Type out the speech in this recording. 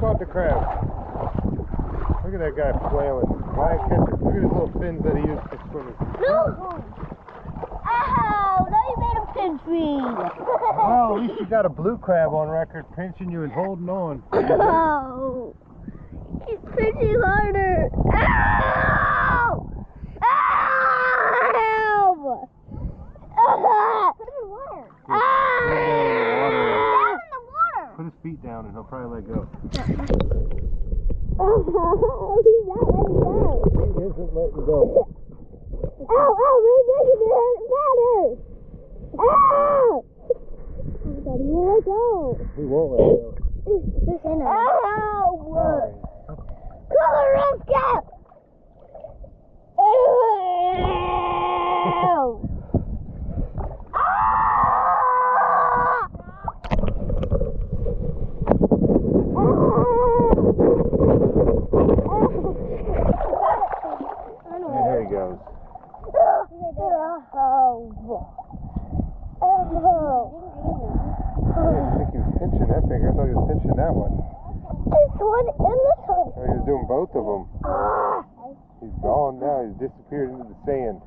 caught the crab. Look at that guy flailing. Wyatt, catch it. Look at his little fins that he used for swimming. No! Ow! Now you made him pinch me. Well, at least you got a blue crab on record pinching you and holding on. Ow! He's pinching harder. Ow! Ow! Put him in water. Down in the water. Put his feet down and he'll probably let go. He's not letting go. He isn't letting go. Ow, they're making your head better. Ow! Oh my God, he won't let go. He won't let go. Ow! Sorry. Color rim cap! Ow! There he goes. I didn't think he was pinching that finger. I thought he was pinching that one. This one and this one. Oh, he was doing both of them. He's gone now. He's disappeared into the sand.